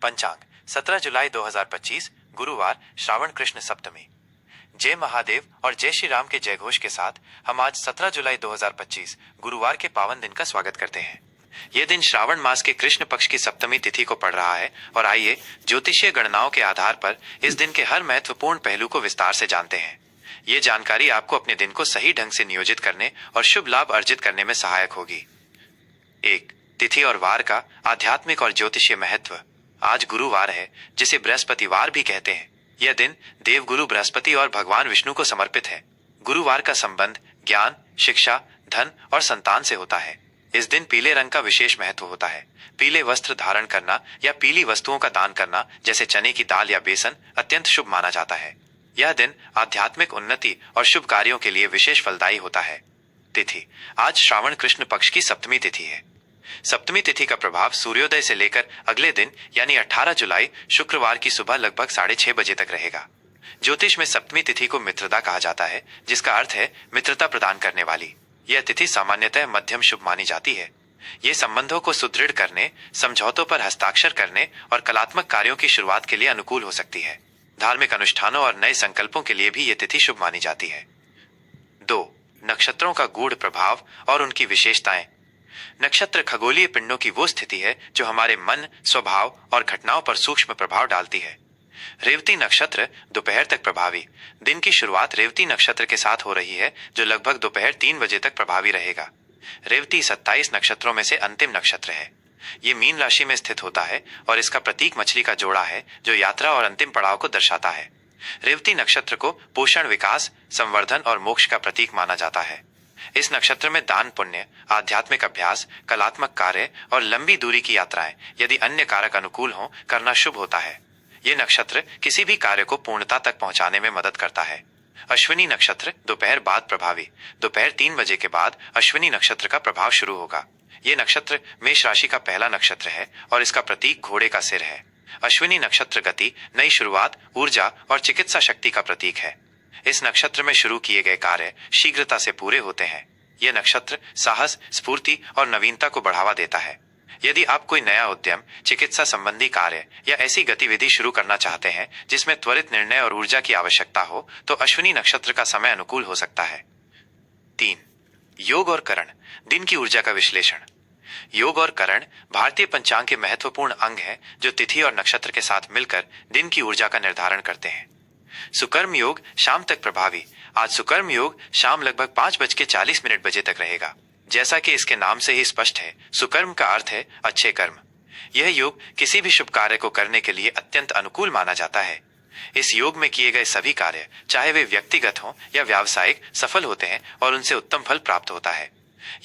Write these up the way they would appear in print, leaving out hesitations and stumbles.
पंचांग 17 जुलाई 2025 गुरुवार श्रावण कृष्ण सप्तमी। जय महादेव और जय श्री राम के जयघोष के साथ हम आज 17 जुलाई 2025 गुरुवार के पावन दिन का स्वागत करते हैं। यह दिन श्रावण मास के कृष्ण पक्ष की सप्तमी तिथि को पड़ रहा है और आइए ज्योतिषीय गणनाओं के आधार पर इस दिन के हर महत्वपूर्ण पहलू को विस्तार से जानते हैं। ये जानकारी आपको अपने दिन को सही ढंग से नियोजित करने और शुभ लाभ अर्जित करने में सहायक होगी। 1. तिथि और वार का आध्यात्मिक और ज्योतिषीय महत्व। आज गुरुवार है, जिसे बृहस्पतिवार भी कहते हैं। यह दिन देवगुरु बृहस्पति और भगवान विष्णु को समर्पित है। गुरुवार का संबंध ज्ञान, शिक्षा, धन और संतान से होता है। इस दिन पीले रंग का विशेष महत्व होता है। पीले वस्त्र धारण करना या पीली वस्तुओं का दान करना, जैसे चने की दाल या बेसन, अत्यंत शुभ माना जाता है। यह दिन आध्यात्मिक उन्नति और शुभ कार्यों के लिए विशेष फलदायी होता है। तिथि। आज श्रावण कृष्ण पक्ष की सप्तमी तिथि है। सप्तमी तिथि का प्रभाव सूर्योदय से लेकर अगले दिन यानी 18 जुलाई शुक्रवार की सुबह लगभग 6:30 बजे तक रहेगा। ज्योतिष में सप्तमी तिथि को मित्रदा कहा जाता है, जिसका अर्थ है मित्रता प्रदान करने वाली। यह तिथि सामान्यतः मध्यम शुभ मानी जाती है। ये संबंधों को सुदृढ़ करने, समझौतों पर हस्ताक्षर करने और कलात्मक कार्यों की शुरुआत के लिए अनुकूल हो सकती है। धार्मिक अनुष्ठानों और नए संकल्पों के लिए भी ये तिथि शुभ मानी जाती है। 2. नक्षत्रों का गूढ़ प्रभाव और उनकी विशेषताएं। नक्षत्र खगोलीय पिंडों की वो स्थिति है जो हमारे मन, स्वभाव और घटनाओं पर सूक्ष्म प्रभाव डालती है। रेवती नक्षत्र दोपहर तक प्रभावी। दिन की शुरुआत रेवती नक्षत्र के साथ हो रही है, जो लगभग दोपहर 3 बजे तक प्रभावी रहेगा। रेवती 27 नक्षत्रों में से अंतिम नक्षत्र है। ये मीन राशि में स्थित होता है और इसका प्रतीक मछली का जोड़ा है, जो यात्रा और अंतिम पड़ाव को दर्शाता है। रेवती नक्षत्र को पोषण, विकास, संवर्धन और मोक्ष का प्रतीक माना जाता है। इस नक्षत्र में दान, पुण्य, आध्यात्मिक अभ्यास, कलात्मक कार्य और लंबी दूरी की यात्राएं, यदि अन्य कारक अनुकूल हों, करना शुभ होता है। ये नक्षत्र किसी भी कार्य को पूर्णता तक पहुंचाने में मदद करता है। अश्विनी नक्षत्र दोपहर बाद प्रभावी। दोपहर 3 बजे के बाद अश्विनी नक्षत्र का प्रभाव शुरू होगा। ये नक्षत्र मेष राशि का पहला नक्षत्र है और इसका प्रतीक घोड़े का सिर है। अश्विनी नक्षत्र गति, नई शुरुआत, ऊर्जा और चिकित्सा शक्ति का प्रतीक है। इस नक्षत्र में शुरू किए गए कार्य शीघ्रता से पूरे होते हैं। यह नक्षत्र साहस, स्फूर्ति और नवीनता को बढ़ावा देता है। यदि आप कोई नया उद्यम, चिकित्सा संबंधी कार्य या ऐसी गतिविधि शुरू करना चाहते हैं जिसमें त्वरित निर्णय और ऊर्जा की आवश्यकता हो, तो अश्विनी नक्षत्र का समय अनुकूल हो सकता है। 3. योग और करण, दिन की ऊर्जा का विश्लेषण। योग और करण भारतीय पंचांग के महत्वपूर्ण अंग हैं, जो तिथि और नक्षत्र के साथ मिलकर दिन की ऊर्जा का निर्धारण करते हैं। सुकर्म योग शाम तक प्रभावी। आज सुकर्म योग शाम लगभग 5:40 बजे तक रहेगा। जैसा कि इसके नाम से ही स्पष्ट है, सुकर्म का अर्थ है अच्छे कर्म। यह योग किसी भी शुभ कार्य को करने के लिए अत्यंत अनुकूल माना जाता है। इस योग में किए गए सभी कार्य, चाहे वे व्यक्तिगत हों या व्यावसायिक, सफल होते हैं और उनसे उत्तम फल प्राप्त होता है।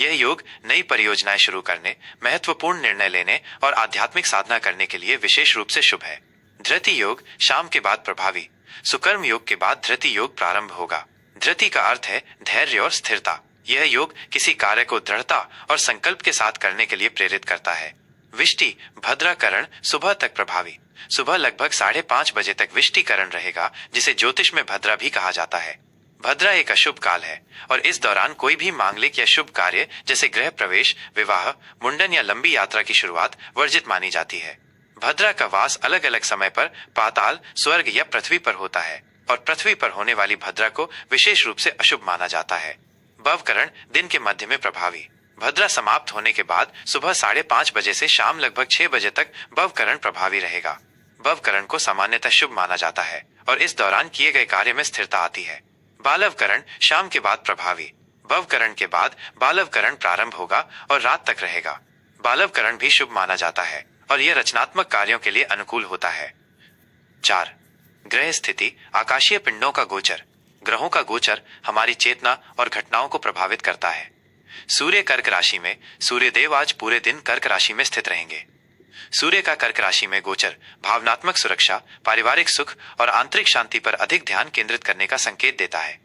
यह योग नई परियोजनाएं शुरू करने, महत्वपूर्ण निर्णय लेने और आध्यात्मिक साधना करने के लिए विशेष रूप से शुभ है। धृति योग शाम के बाद प्रभावी। सुकर्म योग के बाद धृति योग प्रारंभ होगा। धृति का अर्थ है धैर्य और स्थिरता। यह योग किसी कार्य को दृढ़ता और संकल्प के साथ करने के लिए प्रेरित करता है। विष्टि भद्राकरण सुबह तक प्रभावी। सुबह लगभग 5:30 बजे तक विष्टिकरण रहेगा, जिसे ज्योतिष में भद्रा भी कहा जाता है। भद्रा एक अशुभ काल है और इस दौरान कोई भी मांगलिक या शुभ कार्य, जैसे गृह प्रवेश, विवाह, मुंडन या लंबी यात्रा की शुरुआत वर्जित मानी जाती है। भद्रा का वास अलग अलग समय पर पाताल, स्वर्ग या पृथ्वी पर होता है और पृथ्वी पर होने वाली भद्रा को विशेष रूप से अशुभ माना जाता है। भवकरण दिन के मध्य में प्रभावी। भद्रा समाप्त होने के बाद सुबह 5:30 बजे से शाम लगभग 6 बजे तक भवकरण प्रभावी रहेगा। भवकरण को सामान्यतः शुभ माना जाता है और इस दौरान किए गए कार्य में स्थिरता आती है। बालवकरण शाम के बाद प्रभावी। भवकरण के बाद बालवकरण प्रारंभ होगा और रात तक रहेगा। बालवकरण भी शुभ माना जाता है और यह रचनात्मक कार्यों के लिए अनुकूल होता है। 4. ग्रह स्थिति, आकाशीय पिंडों का गोचर। ग्रहों का गोचर हमारी चेतना और घटनाओं को प्रभावित करता है। सूर्य कर्क राशि में। सूर्यदेव आज पूरे दिन कर्क राशि में स्थित रहेंगे। सूर्य का कर्क राशि में गोचर भावनात्मक सुरक्षा, पारिवारिक सुख और आंतरिक शांति पर अधिक ध्यान केंद्रित करने का संकेत देता है।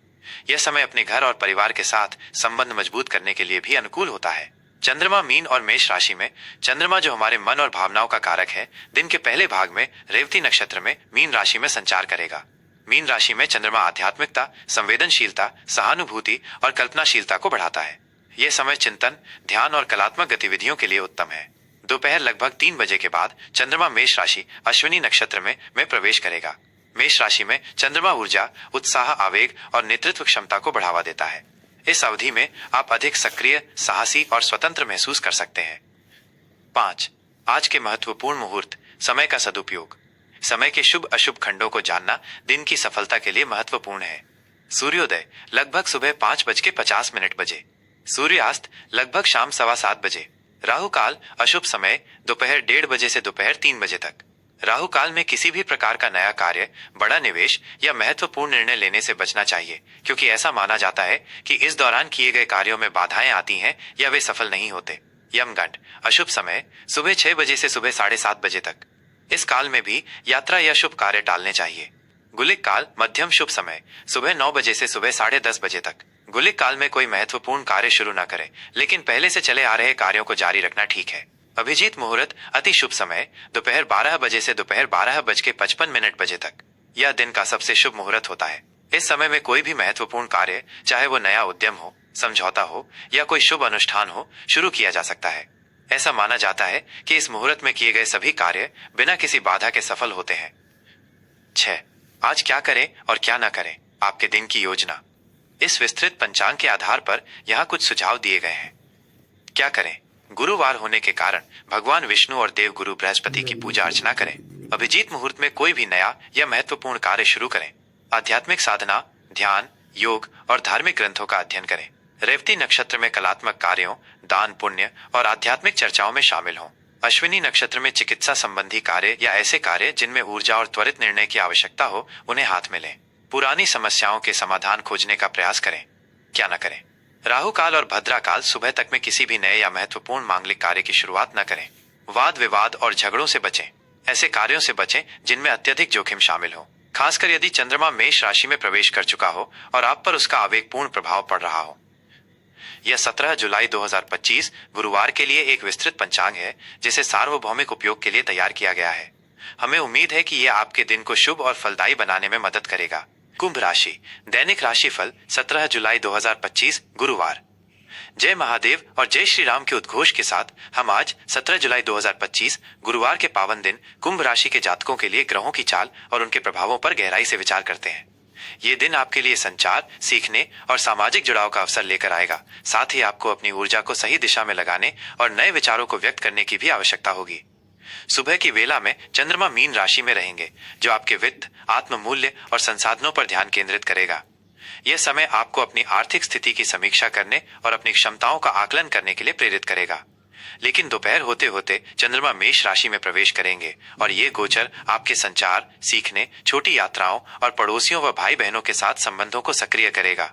यह समय अपने घर और परिवार के साथ संबंध मजबूत करने के लिए भी अनुकूल होता है। चंद्रमा मीन और मेष राशि में। चंद्रमा, जो हमारे मन और भावनाओं का कारक है, दिन के पहले भाग में रेवती नक्षत्र में मीन राशि में संचार करेगा। मीन राशि में चंद्रमा आध्यात्मिकता, संवेदनशीलता, सहानुभूति और कल्पनाशीलता को बढ़ाता है। यह समय चिंतन, ध्यान और कलात्मक गतिविधियों के लिए उत्तम है। दोपहर लगभग 3 बजे के बाद चंद्रमा मेष राशि अश्विनी नक्षत्र में प्रवेश करेगा। मेष राशि में चंद्रमा ऊर्जा, उत्साह, आवेग और नेतृत्व क्षमता को बढ़ावा देता है। इस अवधि में आप अधिक सक्रिय, साहसी और स्वतंत्र महसूस कर सकते हैं। 5. आज के महत्वपूर्ण मुहूर्त, समय का सदुपयोग। समय के शुभ अशुभ खंडों को जानना दिन की सफलता के लिए महत्वपूर्ण है। सूर्योदय लगभग सुबह 5:50 बजे। सूर्यास्त लगभग शाम 7:15 बजे। राहु काल अशुभ समय दोपहर 1:30 बजे से दोपहर 3 बजे तक। राहु काल में किसी भी प्रकार का नया कार्य, बड़ा निवेश या महत्वपूर्ण निर्णय लेने से बचना चाहिए, क्योंकि ऐसा माना जाता है कि इस दौरान किए गए कार्यों में बाधाएं आती हैं या वे सफल नहीं होते। यमगंड अशुभ समय सुबह 6 बजे से सुबह 7:30 बजे तक। इस काल में भी यात्रा या शुभ कार्य टालने चाहिए। गुलिक काल मध्यम शुभ समय सुबह 9 बजे से सुबह 10:30 बजे तक। गुलिक काल में कोई महत्वपूर्ण कार्य शुरू न करें, लेकिन पहले से चले आ रहे कार्यों को जारी रखना ठीक है। अभिजीत मुहूर्त अति शुभ समय दोपहर 12 बजे से दोपहर 12:55 बजे तक। यह दिन का सबसे शुभ मुहूर्त होता है। इस समय में कोई भी महत्वपूर्ण कार्य, चाहे वो नया उद्यम हो, समझौता हो या कोई शुभ अनुष्ठान हो, शुरू किया जा सकता है। ऐसा माना जाता है कि इस मुहूर्त में किए गए सभी कार्य बिना किसी बाधा के सफल होते हैं। 6. आज क्या करें और क्या न करें, आपके दिन की योजना। इस विस्तृत पंचांग के आधार पर यहाँ कुछ सुझाव दिए गए हैं। क्या करें? गुरुवार होने के कारण भगवान विष्णु और देव गुरु बृहस्पति की पूजा अर्चना करें। अभिजीत मुहूर्त में कोई भी नया या महत्वपूर्ण कार्य शुरू करें। आध्यात्मिक साधना, ध्यान, योग और धार्मिक ग्रंथों का अध्ययन करें। रेवती नक्षत्र में कलात्मक कार्यों, दान पुण्य और आध्यात्मिक चर्चाओं में शामिल हों। अश्विनी नक्षत्र में चिकित्सा संबंधी कार्य या ऐसे कार्य जिनमें ऊर्जा और त्वरित निर्णय की आवश्यकता हो, उन्हें हाथ में लें। पुरानी समस्याओं के समाधान खोजने का प्रयास करें। क्या न करें? राहु काल और भद्रा काल सुबह तक में किसी भी नए या महत्वपूर्ण मांगलिक कार्य की शुरुआत न करें। वाद विवाद और झगड़ों से बचें। ऐसे कार्यों से बचें जिनमें अत्यधिक जोखिम शामिल हो, खासकर यदि चंद्रमा मेष राशि में प्रवेश कर चुका हो और आप पर उसका आवेगपूर्ण प्रभाव पड़ रहा हो। यह 17 जुलाई 2025 गुरुवार के लिए एक विस्तृत पंचांग है, जिसे सार्वभौमिक उपयोग के लिए तैयार किया गया है। हमें उम्मीद है कि यह आपके दिन को शुभ और फलदायी बनाने में मदद करेगा। कुंभ राशि दैनिक राशिफल 17 जुलाई 2025 गुरुवार। जय महादेव और जय श्री राम के उद्घोष के साथ हम आज 17 जुलाई 2025 गुरुवार के पावन दिन कुंभ राशि के जातकों के लिए ग्रहों की चाल और उनके प्रभावों पर गहराई से विचार करते हैं। ये दिन आपके लिए संचार, सीखने और सामाजिक जुड़ाव का अवसर लेकर आएगा। साथ ही आपको अपनी ऊर्जा को सही दिशा में लगाने और नए विचारों को व्यक्त करने की भी आवश्यकता होगी। सुबह की वेला में चंद्रमा मीन राशि में रहेंगे, जो आपके वित्त, आत्म मूल्य और संसाधनों पर ध्यान केंद्रित करेगा। यह समय आपको अपनी आर्थिक स्थिति की समीक्षा करने और अपनी क्षमताओं का आकलन करने के लिए प्रेरित करेगा। लेकिन दोपहर होते होते चंद्रमा मेष राशि में प्रवेश करेंगे और ये गोचर आपके संचार, सीखने, छोटी यात्राओं और पड़ोसियों व भाई बहनों के साथ संबंधों को सक्रिय करेगा।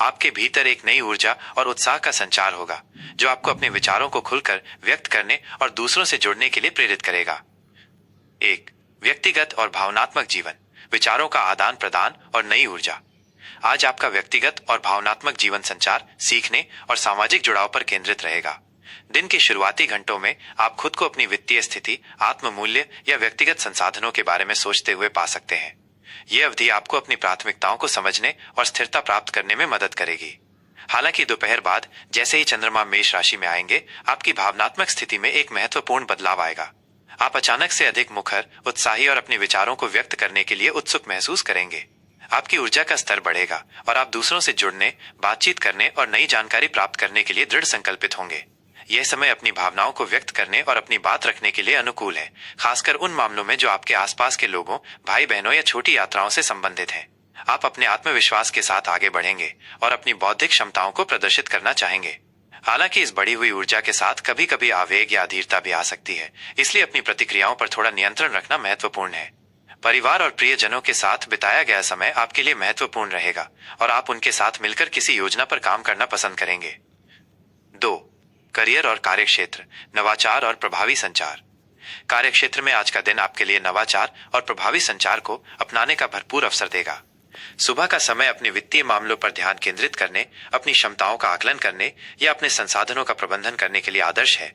आपके भीतर एक नई ऊर्जा और उत्साह का संचार होगा, जो आपको अपने विचारों को खुलकर व्यक्त करने और दूसरों से जुड़ने के लिए प्रेरित करेगा। 1. व्यक्तिगत और भावनात्मक जीवन, विचारों का आदान प्रदान और नई ऊर्जा। आज आपका व्यक्तिगत और भावनात्मक जीवन संचार, सीखने और सामाजिक जुड़ाव पर केंद्रित रहेगा। दिन के शुरुआती घंटों में आप खुद को अपनी वित्तीय स्थिति, आत्म मूल्य या व्यक्तिगत संसाधनों के बारे में सोचते हुए पा सकते हैं। ये अवधि आपको अपनी प्राथमिकताओं को समझने और स्थिरता प्राप्त करने में मदद करेगी। हालांकि दोपहर बाद जैसे ही चंद्रमा मेष राशि में आएंगे, आपकी भावनात्मक स्थिति में एक महत्वपूर्ण बदलाव आएगा। आप अचानक से अधिक मुखर, उत्साही और अपने विचारों को व्यक्त करने के लिए उत्सुक महसूस करेंगे। आपकी ऊर्जा का स्तर बढ़ेगा और आप दूसरों से जुड़ने, बातचीत करने और नई जानकारी प्राप्त करने के लिए दृढ़ संकल्पित होंगे। यह समय अपनी भावनाओं को व्यक्त करने और अपनी बात रखने के लिए अनुकूल है, खासकर उन मामलों में जो आपके आसपास के लोगों, भाई बहनों या छोटी यात्राओं से संबंधित हैं। आप अपने आत्मविश्वास के साथ आगे बढ़ेंगे और अपनी बौद्धिक क्षमताओं को प्रदर्शित करना चाहेंगे। हालांकि इस बढ़ी हुई ऊर्जा के साथ कभी कभी आवेग या अधीरता भी आ सकती है, इसलिए अपनी प्रतिक्रियाओं पर थोड़ा नियंत्रण रखना महत्वपूर्ण है। परिवार और प्रियजनों के साथ बिताया गया समय आपके लिए महत्वपूर्ण रहेगा और आप उनके साथ मिलकर किसी योजना पर काम करना पसंद करेंगे। 2. करियर और कार्यक्षेत्र, नवाचार और प्रभावी संचार। कार्यक्षेत्र में आज का दिन आपके लिए नवाचार और प्रभावी संचार को अपनाने का भरपूर अवसर देगा। सुबह का समय अपने वित्तीय मामलों पर ध्यान केंद्रित करने, अपनी क्षमताओं का आकलन करने या अपने संसाधनों का प्रबंधन करने के लिए आदर्श है।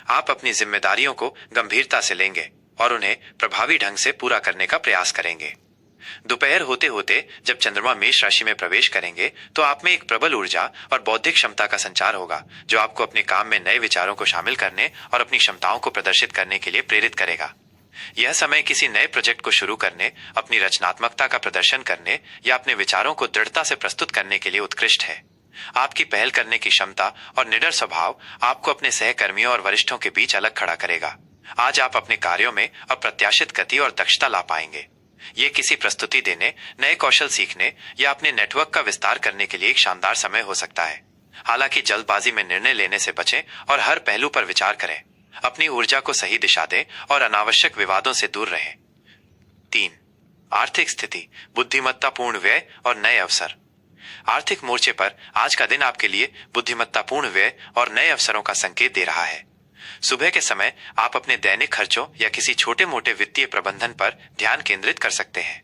आप अपनी जिम्मेदारियों को गंभीरता से लेंगे और उन्हें प्रभावी ढंग से पूरा करने का प्रयास करेंगे। दोपहर होते होते जब चंद्रमा मेष राशि में प्रवेश करेंगे तो आप में एक प्रबल ऊर्जा और बौद्धिक क्षमता का संचार होगा, जो आपको अपने काम में नए विचारों को शामिल करने और अपनी क्षमताओं को प्रदर्शित करने के लिए प्रेरित करेगा। यह समय किसी नए प्रोजेक्ट को शुरू करने, अपनी रचनात्मकता का प्रदर्शन करने या अपने विचारों को दृढ़ता से प्रस्तुत करने के लिए उत्कृष्ट है। आपकी पहल करने की क्षमता और निडर स्वभाव आपको अपने सहकर्मियों और वरिष्ठों के बीच अलग खड़ा करेगा। आज आप अपने कार्यों में अप्रत्याशित गति और दक्षता ला पाएंगे। ये किसी प्रस्तुति देने, नए कौशल सीखने या अपने नेटवर्क का विस्तार करने के लिए एक शानदार समय हो सकता है। हालांकि जल्दबाजी में निर्णय लेने से बचें और हर पहलू पर विचार करें। अपनी ऊर्जा को सही दिशा दें और अनावश्यक विवादों से दूर रहें। 3. आर्थिक स्थिति, बुद्धिमत्तापूर्ण व्यय और नए अवसर। आर्थिक मोर्चे पर आज का दिन आपके लिए बुद्धिमत्तापूर्ण व्यय और नए अवसरों का संकेत दे रहा है। सुबह के समय आप अपने दैनिक खर्चों या किसी छोटे मोटे वित्तीय प्रबंधन पर ध्यान केंद्रित कर सकते हैं।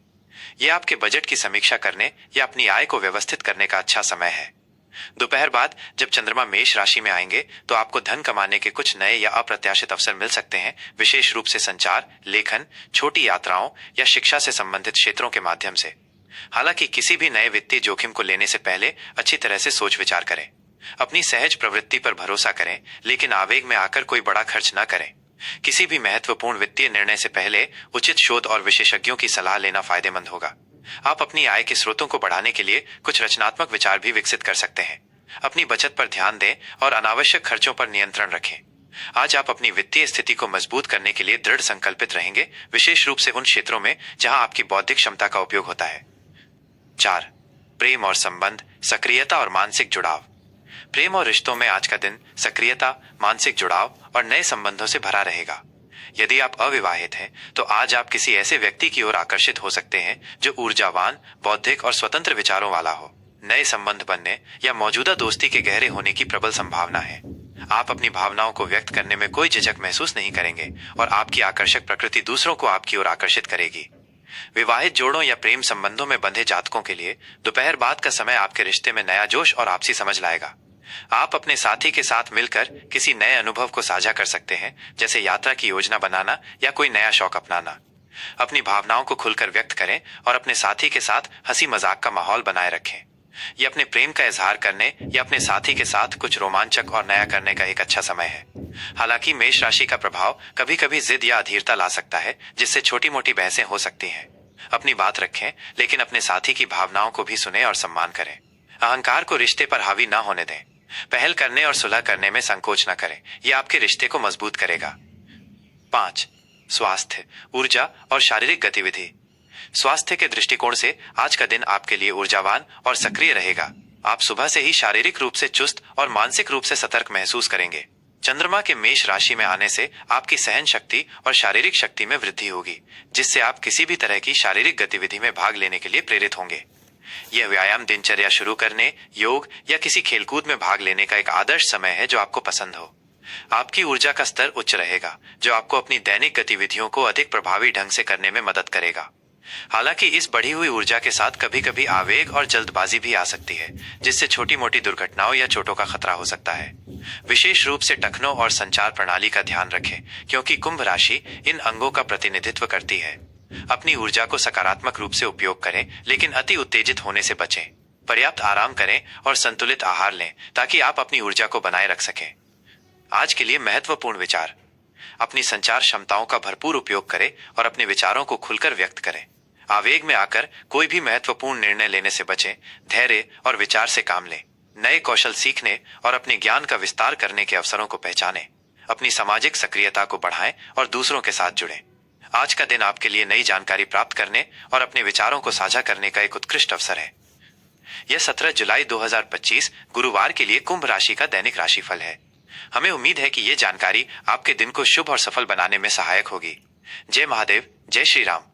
यह आपके बजट की समीक्षा करने या अपनी आय को व्यवस्थित करने का अच्छा समय है। दोपहर बाद जब चंद्रमा मेष राशि में आएंगे तो आपको धन कमाने के कुछ नए या अप्रत्याशित अवसर मिल सकते हैं, विशेष रूप से संचार, लेखन, छोटी यात्राओं या शिक्षा से संबंधित क्षेत्रों के माध्यम से। हालांकि किसी भी नए वित्तीय जोखिम को लेने से पहले अच्छी तरह से सोच विचार करें। अपनी सहज प्रवृत्ति पर भरोसा करें, लेकिन आवेग में आकर कोई बड़ा खर्च न करें। किसी भी महत्वपूर्ण वित्तीय निर्णय से पहले उचित शोध और विशेषज्ञों की सलाह लेना फायदेमंद होगा। आप अपनी आय के स्रोतों को बढ़ाने के लिए कुछ रचनात्मक विचार भी विकसित कर सकते हैं। अपनी बचत पर ध्यान दें और अनावश्यक खर्चों पर नियंत्रण रखें। आज आप अपनी वित्तीय स्थिति को मजबूत करने के लिए दृढ़ संकल्पित रहेंगे, विशेष रूप से उन क्षेत्रों में जहां आपकी बौद्धिक क्षमता का उपयोग होता है। 4. प्रेम और संबंध, सक्रियता और मानसिक जुड़ाव। प्रेम और रिश्तों में आज का दिन सक्रियता, मानसिक जुड़ाव और नए संबंधों से भरा रहेगा। यदि आप अविवाहित हैं तो आज आप किसी ऐसे व्यक्ति की ओर आकर्षित हो सकते हैं जो ऊर्जावान, बौद्धिक और स्वतंत्र विचारों वाला हो। नए संबंध बनने या मौजूदा दोस्ती के गहरे होने की प्रबल संभावना है। आप अपनी भावनाओं को व्यक्त करने में कोई झिझक महसूस नहीं करेंगे और आपकी आकर्षक प्रकृति दूसरों को आपकी ओर आकर्षित करेगी। विवाहित जोड़ों या प्रेम संबंधों में बंधे जातकों के लिए दोपहर बाद का समय आपके रिश्ते में नया जोश और आपसी समझ लाएगा। आप अपने साथी के साथ मिलकर किसी नए अनुभव को साझा कर सकते हैं, जैसे यात्रा की योजना बनाना या कोई नया शौक अपनाना। अपनी भावनाओं को खुलकर व्यक्त करें और अपने साथी के साथ हंसी मजाक का माहौल बनाए रखें। यह अपने प्रेम का इजहार करने या अपने साथी के साथ कुछ रोमांचक और नया करने का एक अच्छा समय है। हालांकि मेष राशि का प्रभाव कभी कभी जिद या अधीरता ला सकता है, जिससे छोटी मोटी बहसें हो सकती हैं। अपनी बात रखें, लेकिन अपने साथी की भावनाओं को भी सुने और सम्मान करें। अहंकार को रिश्ते पर हावी ना होने दें। पहल करने और सुलह करने में संकोच न करें, यह आपके रिश्ते को मजबूत करेगा। 5. स्वास्थ्य, ऊर्जा और शारीरिक गतिविधि। स्वास्थ्य के दृष्टिकोण से आज का दिन आपके लिए ऊर्जावान और सक्रिय रहेगा। आप सुबह से ही शारीरिक रूप से चुस्त और मानसिक रूप से सतर्क महसूस करेंगे। चंद्रमा के मेष राशि में आने से आपकी सहन शक्ति और शारीरिक शक्ति में वृद्धि होगी, जिससे आप किसी भी तरह की शारीरिक गतिविधि में भाग लेने के लिए प्रेरित होंगे। यह व्यायाम, दिनचर्या शुरू करने, योग या किसी खेलकूद में भाग लेने का एक आदर्श समय है जो आपको पसंद हो। आपकी ऊर्जा का स्तर उच्च रहेगा, जो आपको अपनी दैनिक गतिविधियों को अधिक प्रभावी ढंग से करने में मदद करेगा। हालांकि इस बढ़ी हुई ऊर्जा के साथ कभी कभी आवेग और जल्दबाजी भी आ सकती है, जिससे छोटी मोटी दुर्घटनाओं या चोटों का खतरा हो सकता है। विशेष रूप से टखनों और संचार प्रणाली का ध्यान रखें, क्योंकि कुंभ राशि इन अंगों का प्रतिनिधित्व करती है। अपनी ऊर्जा को सकारात्मक रूप से उपयोग करें, लेकिन अति उत्तेजित होने से बचें। पर्याप्त आराम करें और संतुलित आहार लें, ताकि आप अपनी ऊर्जा को बनाए रख सकें। आज के लिए महत्वपूर्ण विचार: अपनी संचार क्षमताओं का भरपूर उपयोग करें और अपने विचारों को खुलकर व्यक्त करें। आवेग में आकर कोई भी महत्वपूर्ण निर्णय लेने से बचें। धैर्य और विचार से काम लें। नए कौशल सीखने और अपने ज्ञान का विस्तार करने के अवसरों को पहचानें। अपनी सामाजिक सक्रियता को बढ़ाएं और दूसरों के साथ जुड़ें। आज का दिन आपके लिए नई जानकारी प्राप्त करने और अपने विचारों को साझा करने का एक उत्कृष्ट अवसर है। यह 17 जुलाई 2025 गुरुवार के लिए कुंभ राशि का दैनिक राशिफल है। हमें उम्मीद है कि यह जानकारी आपके दिन को शुभ और सफल बनाने में सहायक होगी। जय महादेव, जय श्री राम।